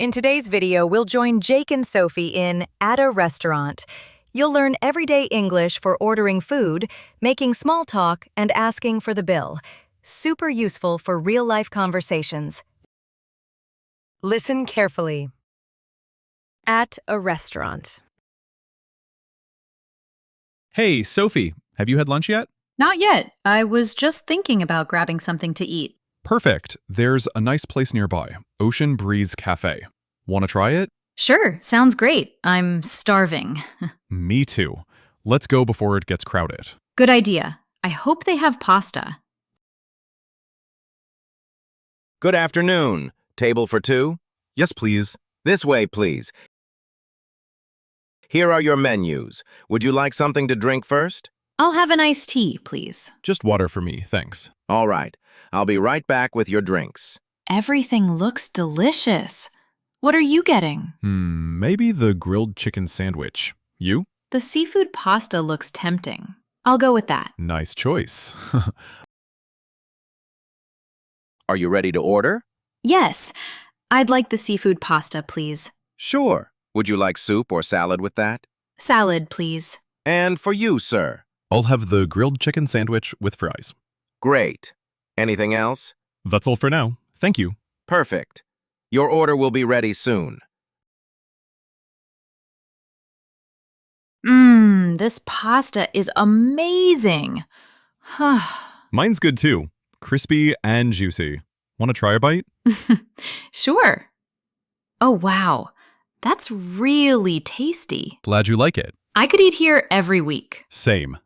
In today's video, we'll join Jake and Sophie in At a Restaurant. You'll learn everyday English for ordering food, making small talk, and asking for the bill. Super useful for real-life conversations. Listen carefully. At a restaurant. Hey, Sophie, have you had lunch yet? Not yet. I was just thinking about grabbing something to eat. Perfect. There's a nice place nearby, Ocean Breeze Cafe. Want to try it? Sure, sounds great. I'm starving. Me too. Let's go before it gets crowded. Good idea. I hope they have pasta. Good afternoon. Table for two? Yes, please. This way, please. Here are your menus. Would you like something to drink first? I'll have an iced tea, please. Just water for me, thanks. All right. I'll be right back with your drinks. Everything looks delicious. What are you getting? Maybe the grilled chicken sandwich. You? The seafood pasta looks tempting. I'll go with that. Nice choice. Are you ready to order? Yes, I'd like the seafood pasta, please. Sure. Would you like soup or salad with that? Salad, please. And for you, sir? I'll have the grilled chicken sandwich with fries. Great. Anything else? That's all for now. Thank you. Perfect. Your order will be ready soon. This pasta is amazing. Mine's good too. Crispy and juicy. Want to try a bite? Sure. Oh, wow. That's really tasty. Glad you like it. I could eat here every week. Same.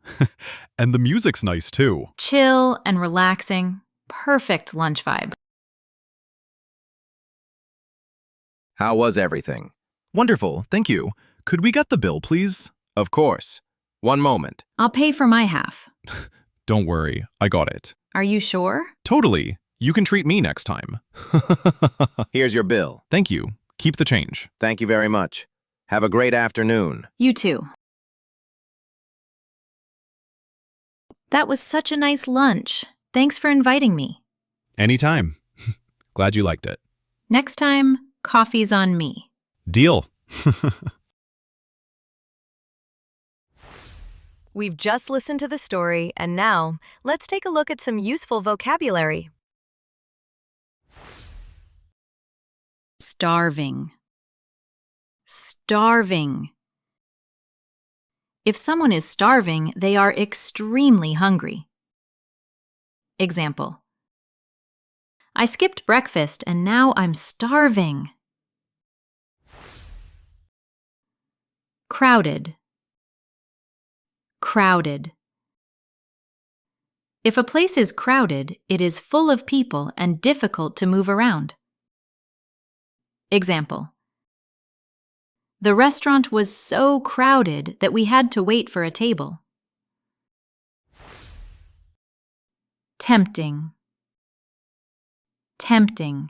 And the music's nice too. Chill and relaxing. Perfect lunch vibe. How was everything? Wonderful, thank you. Could we get the bill, please? Of course. One moment. I'll pay for my half. Don't worry, I got it. Are you sure? Totally. You can treat me next time. Here's your bill. Thank you. Keep the change. Thank you very much. Have a great afternoon. You too. That was such a nice lunch. Thanks for inviting me. Anytime. Glad you liked it. Next time, coffee's on me. Deal. We've just listened to the story, and now let's take a look at some useful vocabulary. Starving. Starving. If someone is starving, they are extremely hungry. Example. I skipped breakfast and now I'm starving. Crowded. Crowded. If a place is crowded, it is full of people and difficult to move around. Example. The restaurant was so crowded that we had to wait for a table. Tempting. Tempting.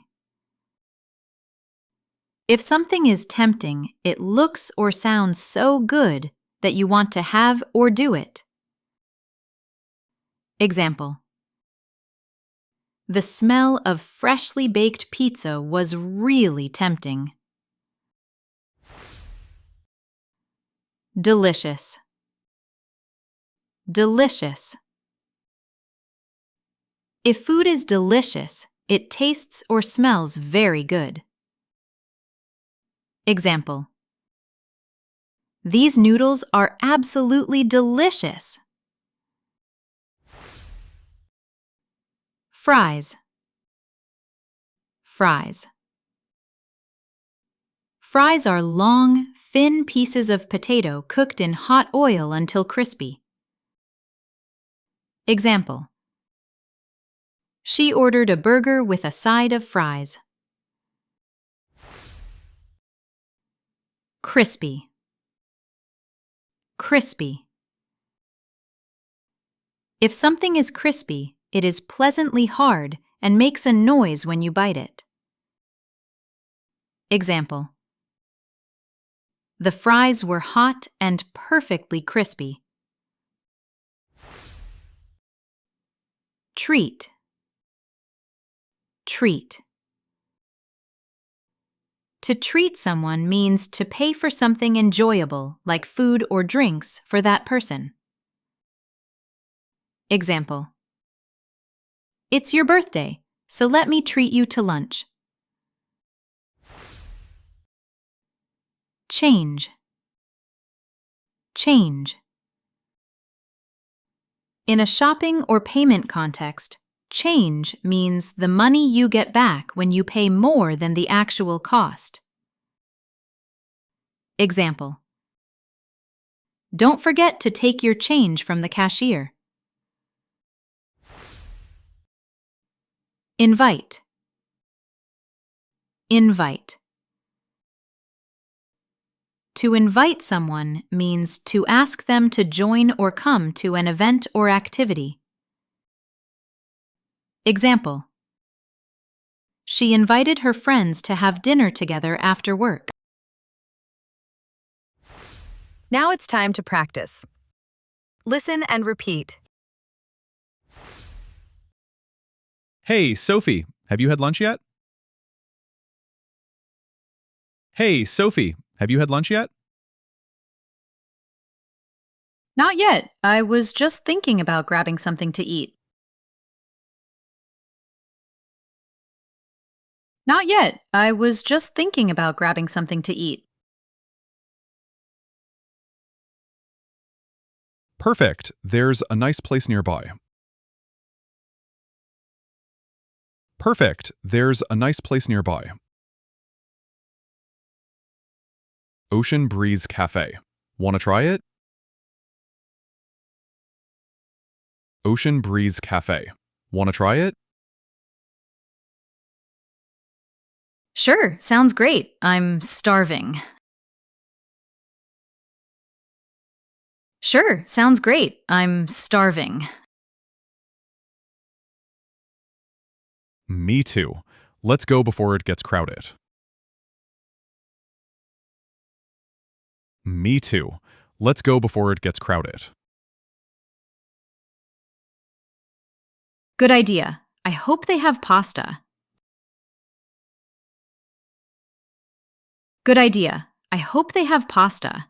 If something is tempting, it looks or sounds so good that you want to have or do it. Example. The smell of freshly baked pizza was really tempting. Delicious. Delicious. If food is delicious, it tastes or smells very good. Example. These noodles are absolutely delicious. Fries. Fries. Fries are long, thin pieces of potato cooked in hot oil until crispy. Example. She ordered a burger with a side of fries. Crispy. Crispy. If something is crispy, it is pleasantly hard and makes a noise when you bite it. Example. The fries were hot and perfectly crispy. Treat. Treat. To treat someone means to pay for something enjoyable, like food or drinks, for that person. Example: It's your birthday, so let me treat you to lunch. Change. Change. In a shopping or payment context, change means the money you get back when you pay more than the actual cost. Example: Don't forget to take your change from the cashier. Invite. Invite. To invite someone means to ask them to join or come to an event or activity. Example: She invited her friends to have dinner together after work. Now it's time to practice. Listen and repeat. Hey, Sophie, have you had lunch yet? Hey, Sophie, have you had lunch yet? Not yet. I was just thinking about grabbing something to eat. Not yet. I was just thinking about grabbing something to eat. Perfect. There's a nice place nearby. Perfect. There's a nice place nearby. Ocean Breeze Cafe. Want to try it? Ocean Breeze Cafe. Want to try it? Sure, sounds great. I'm starving. Sure, sounds great. I'm starving. Me too. Let's go before it gets crowded. Me too. Let's go before it gets crowded. Good idea. I hope they have pasta. Good idea. I hope they have pasta.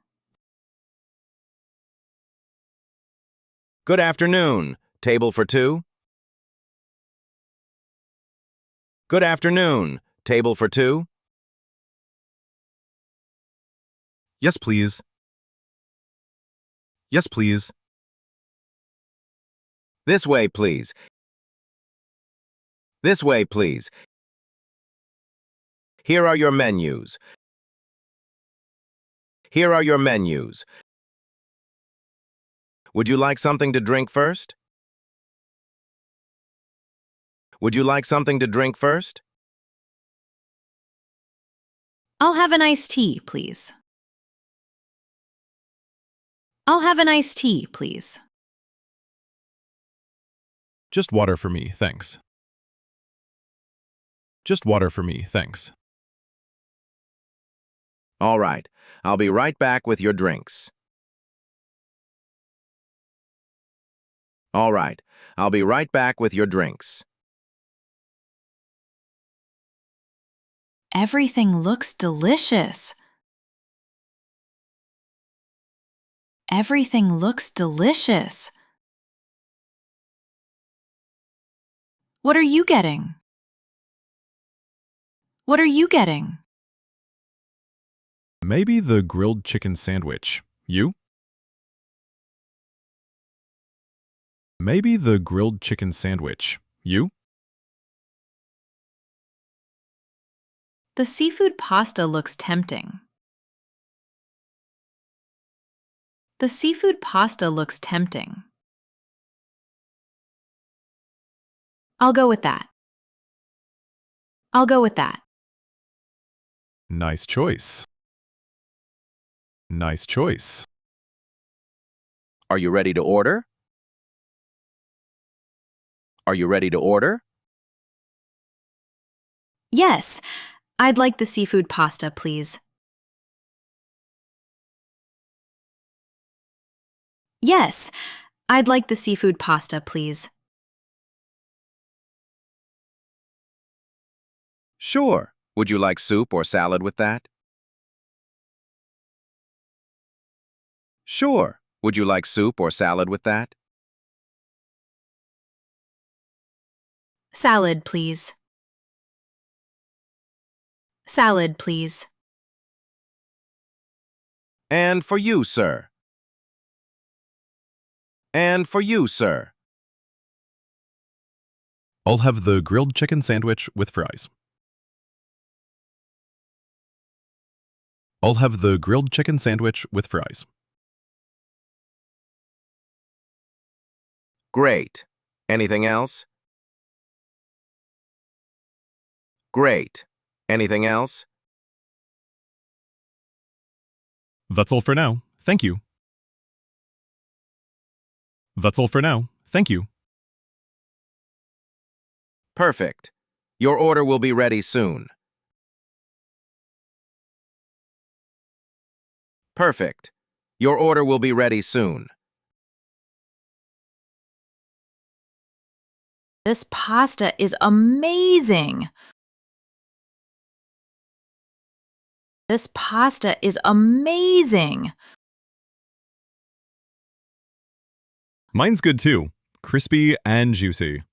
Good afternoon. Table for two? Good afternoon. Table for two? Yes, please. Yes, please. This way, please. This way, please. Here are your menus. Here are your menus. Would you like something to drink first? Would you like something to drink first? I'll have an iced tea, please. I'll have an iced tea, please. Just water for me, thanks. Just water for me, thanks. All right. I'll be right back with your drinks. All right. I'll be right back with your drinks. Everything looks delicious. Everything looks delicious. What are you getting? What are you getting? Maybe the grilled chicken sandwich. You? Maybe the grilled chicken sandwich. You? The seafood pasta looks tempting. The seafood pasta looks tempting. I'll go with that. I'll go with that. Nice choice. Nice choice. Are you ready to order? Are you ready to order? Yes, I'd like the seafood pasta, please. Yes, I'd like the seafood pasta, please. Sure. Would you like soup or salad with that? Sure. Would you like soup or salad with that? Salad, please. Salad, please. And for you, sir. And for you, sir. I'll have the grilled chicken sandwich with fries. I'll have the grilled chicken sandwich with fries. Great. Anything else? Great. Anything else? That's all for now. Thank you. That's all for now. Thank you. Perfect. Your order will be ready soon. Perfect. Your order will be ready soon. This pasta is amazing. This pasta is amazing. Mine's good too. Crispy and juicy.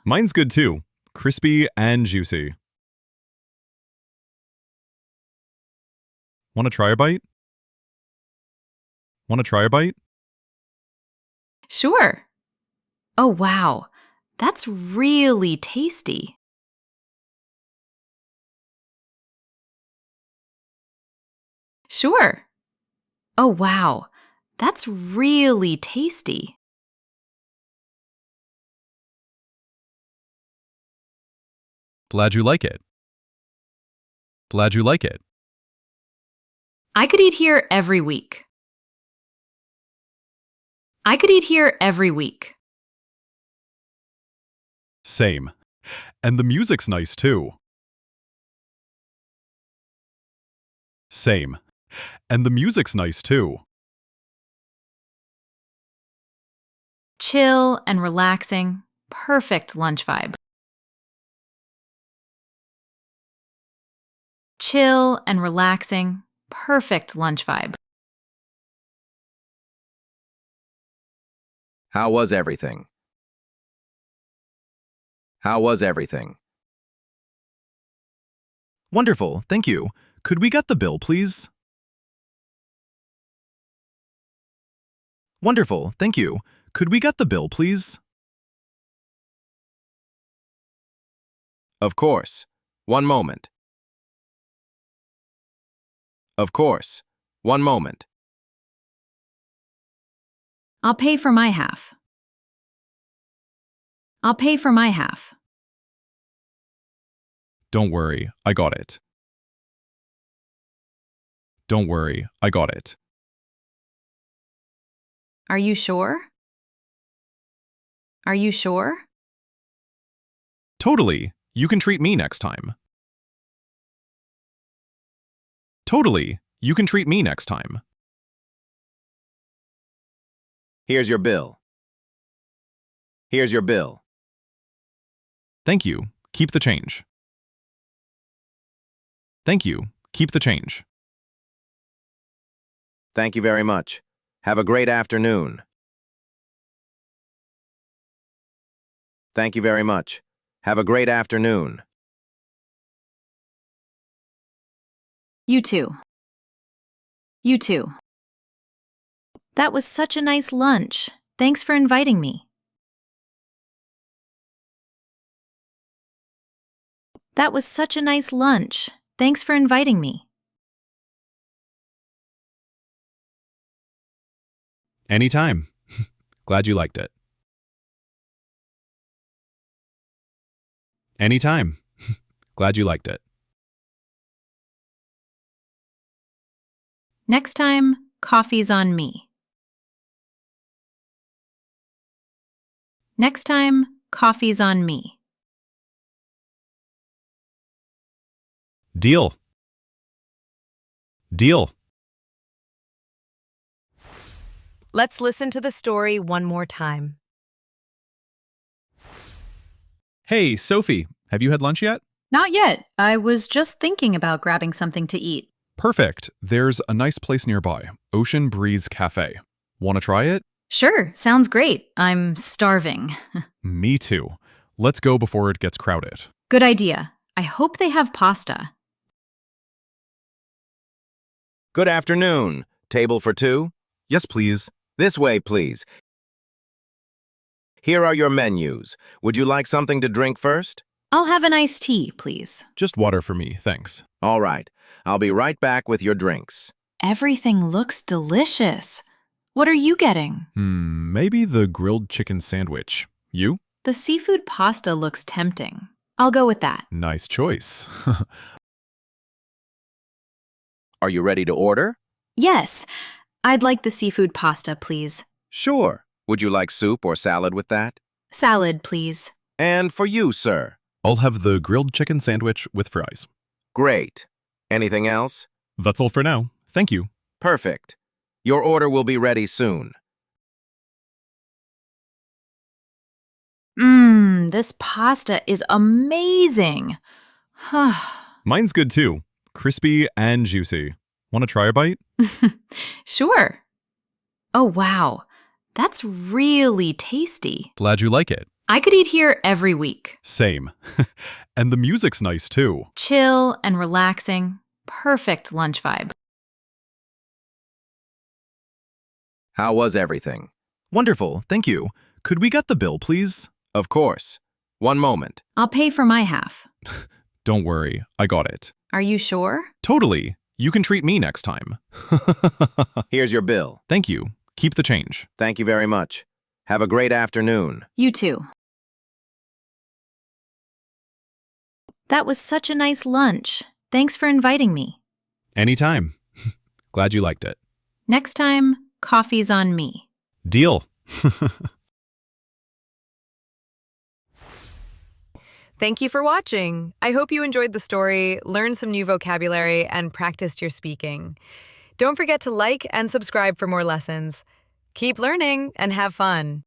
Mine's good too. Crispy and juicy. Want to try a bite? Want to try a bite? Sure. Oh, wow. That's really tasty. Sure. Oh, wow. That's really tasty. Glad you like it. Glad you like it. I could eat here every week. I could eat here every week. Same. And the music's nice too. Same. And the music's nice too. Chill and relaxing. Perfect lunch vibe. Chill and relaxing. Perfect lunch vibe. How was everything? How was everything? Wonderful, thank you. Could we get the bill, please? Wonderful, thank you. Could we get the bill, please? Of course. One moment. Of course. One moment. I'll pay for my half. I'll pay for my half. Don't worry, I got it. Don't worry, I got it. Are you sure? Are you sure? Totally, you can treat me next time. Totally, you can treat me next time. Here's your bill. Here's your bill. Thank you, keep the change. Thank you, keep the change. Thank you very much. Have a great afternoon. Thank you very much. Have a great afternoon. You too. You too. That was such a nice lunch. Thanks for inviting me. That was such a nice lunch. Thanks for inviting me. Anytime. Glad you liked it. Anytime. Glad you liked it. Next time, coffee's on me. Next time, coffee's on me. Deal. Deal. Let's listen to the story one more time. Hey, Sophie, have you had lunch yet? Not yet. I was just thinking about grabbing something to eat. Perfect. There's a nice place nearby, Ocean Breeze Cafe. Want to try it? Sure, sounds great. I'm starving. Me too. Let's go before it gets crowded. Good idea. I hope they have pasta. Good afternoon. Table for two? Yes, please. This way, please. Here are your menus. Would you like something to drink first? I'll have an iced tea, please. Just water for me, thanks. All right. I'll be right back with your drinks. Everything looks delicious. What are you getting? Maybe the grilled chicken sandwich. You? The seafood pasta looks tempting. I'll go with that. Nice choice. Are you ready to order? Yes, I'd like the seafood pasta, please. Sure. Would you like soup or salad with that? Salad, please. And for you, sir. I'll have the grilled chicken sandwich with fries. Great. Anything else? That's all for now. Thank you. Perfect. Your order will be ready soon. This pasta is amazing. Mine's good too. Crispy and juicy. Want to try a bite? Sure. Oh, wow. That's really tasty. Glad you like it. I could eat here every week. Same. And the music's nice too. Chill and relaxing. Perfect lunch vibe. How was everything? Wonderful, thank you. Could we get the bill, please? Of course. One moment. I'll pay for my half. Don't worry, I got it. Are you sure? Totally. You can treat me next time. Here's your bill. Thank you. Keep the change. Thank you very much. Have a great afternoon. You too. That was such a nice lunch. Thanks for inviting me. Anytime. Glad you liked it. Next time, coffee's on me. Deal. Thank you for watching. I hope you enjoyed the story, learned some new vocabulary, and practiced your speaking. Don't forget to like and subscribe for more lessons. Keep learning and have fun.